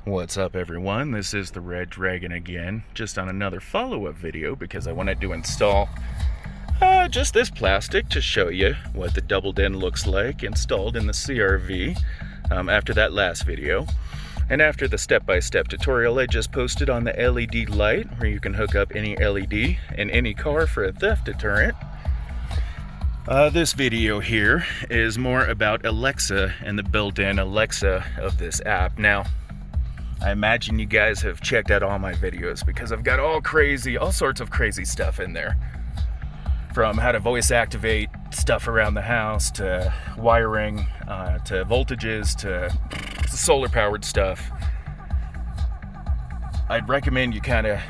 What's up, everyone? This is the Red Dragon again, just on another follow-up video because I wanted to install just this plastic to show you what the double den looks like installed in the CRV after that last video. And after the step-by-step tutorial I just posted on the LED light, where you can hook up any LED in any car for a theft deterrent, this video here is more about Alexa and the built-in Alexa of this app. Now, I imagine you guys have checked out all my videos because I've got all sorts of crazy stuff in there. From how to voice activate stuff around the house, to wiring, to voltages, to solar powered stuff. I'd recommend you kind of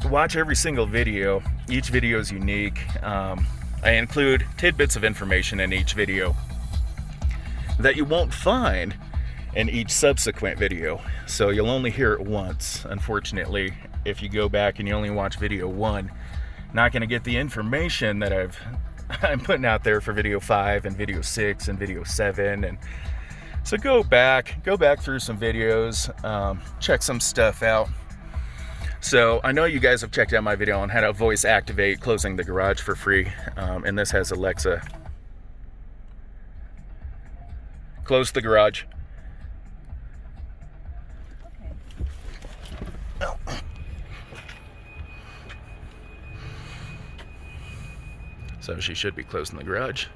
watch every single video. Each video is unique. I include tidbits of information in each video that you won't find in each subsequent video. So you'll only hear it once. Unfortunately, if you go back and you only watch video 1, not going to get the information that I'm putting out there for video 5 and video 6 and video 7. And so go back through some videos, check some stuff out. So I know you guys have checked out my video on how to voice activate closing the garage for free, and this has Alexa. Close the garage. Oh. So she should be closing the garage.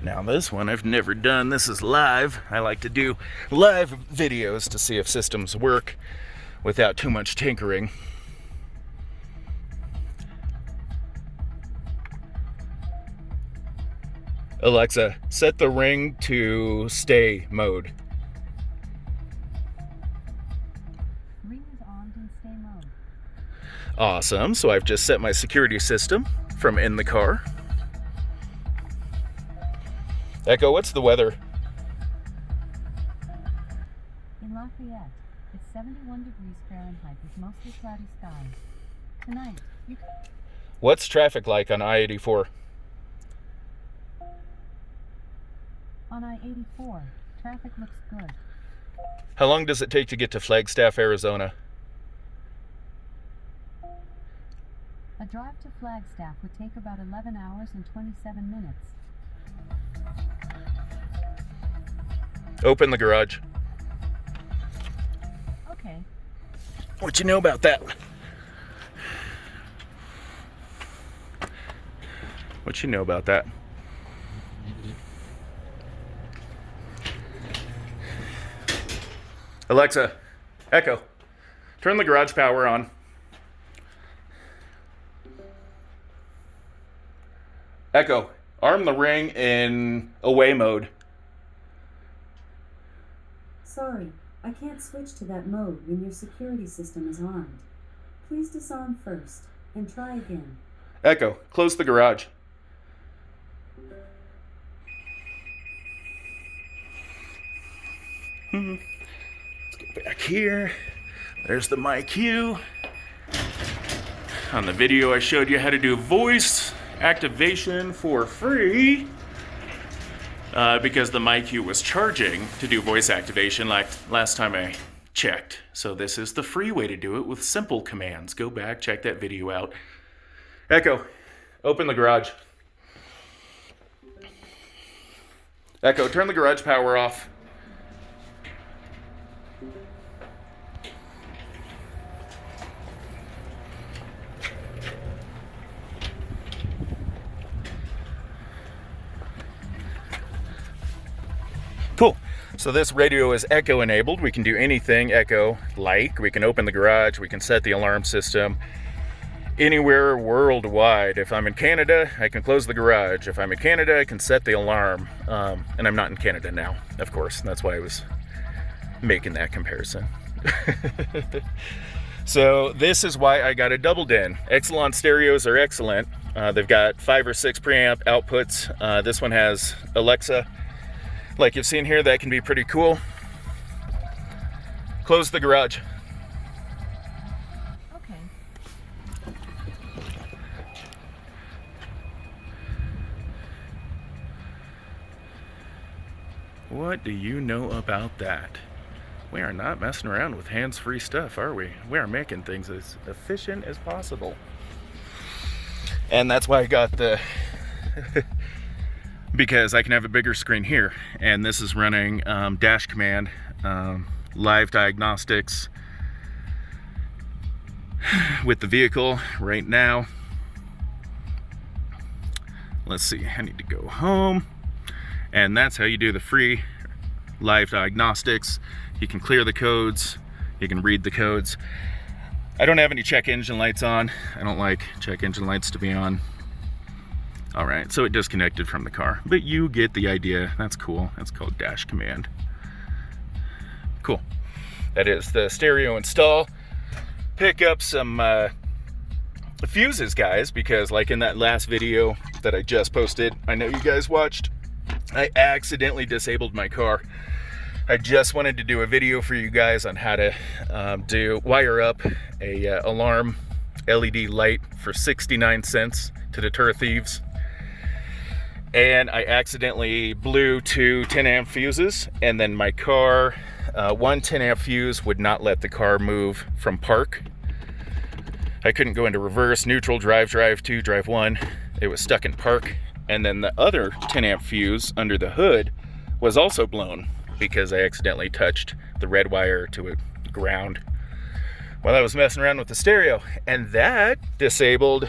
Now this one I've never done. This is live. I like to do live videos to see if systems work without too much tinkering. Alexa, set the ring to stay mode. Ring is on in stay mode. Awesome. So I've just set my security system from in the car. Echo, what's the weather? In Lafayette, it's 71 degrees Fahrenheit with mostly cloudy skies. Tonight, you can... What's traffic like on I-84? On I-84, traffic looks good. How long does it take to get to Flagstaff, Arizona? A drive to Flagstaff would take about 11 hours and 27 minutes. Open the garage. Okay. What you know about that? What you know about that? Alexa, Echo, turn the garage power on. Echo, arm the ring in away mode. Sorry, I can't switch to that mode when your security system is armed. Please disarm first, and try again. Echo, close the garage. Let's go back here. There's the MyQ. On the video I showed you how to do voice activation for free. Because the MyQ was charging to do voice activation like last time I checked. So this is the free way to do it with simple commands. Go back, check that video out. Echo, open the garage. Echo, turn the garage power off. Cool. So this radio is Echo enabled. We can do anything Echo like. We can open the garage. We can set the alarm system anywhere worldwide. If I'm in Canada, I can close the garage. If I'm in Canada, I can set the alarm. And I'm not in Canada now, of course. That's why I was making that comparison. So this is why I got a double den. Excelon stereos are excellent. They've got 5 or 6 preamp outputs. This one has Alexa. Like you've seen here, that can be pretty cool. Close the garage. Okay. What do you know about that? We are not messing around with hands-free stuff, are we? We are making things as efficient as possible. And that's why I got the because I can have a bigger screen here, and this is running dash command, live diagnostics with the vehicle right now. Let's see, I need to go home, and that's how you do the free live diagnostics. You can clear the codes, you can read the codes. I don't have any check engine lights on. I don't like check engine lights to be on. All right, so it disconnected from the car, but you get the idea. That's cool. That's called dash command. Cool. That is the stereo install. Pick up some fuses, guys, because like in that last video that I just posted, I know you guys watched, I accidentally disabled my car. I just wanted to do a video for you guys on how to wire up a alarm LED light for 69 cents to deter thieves. And I accidentally blew two 10 amp fuses, and then my car, one 10 amp fuse would not let the car move from park. I couldn't go into reverse, neutral, drive 2, drive 1. It was stuck in park. And then the other 10 amp fuse under the hood was also blown because I accidentally touched the red wire to a ground while I was messing around with the stereo. And that disabled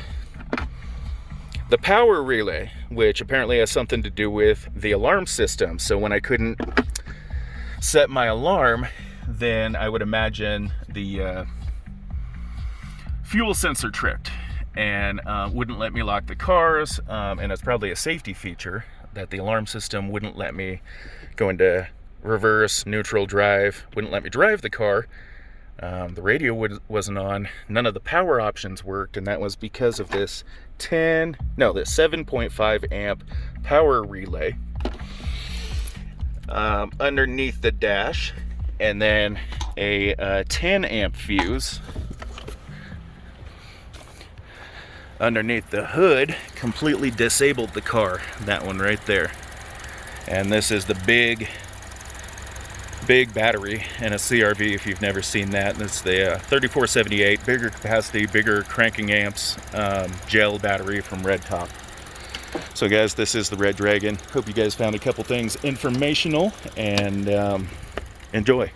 the power relay, which apparently has something to do with the alarm system. So when I couldn't set my alarm, then I would imagine the fuel sensor tripped and wouldn't let me lock the cars. And it's probably a safety feature that the alarm system wouldn't let me go into reverse, neutral, drive, wouldn't let me drive the car. The radio wasn't on. None of the power options worked, and that was because of this 7.5 amp power relay underneath the dash, and then a 10 amp fuse underneath the hood completely disabled the car. That one right there. And this is the big battery in a CRV, if you've never seen that. That's the 3478, bigger capacity, bigger cranking amps, gel battery from Red Top. So guys, this is the Red Dragon. Hope you guys found a couple things informational, and enjoy.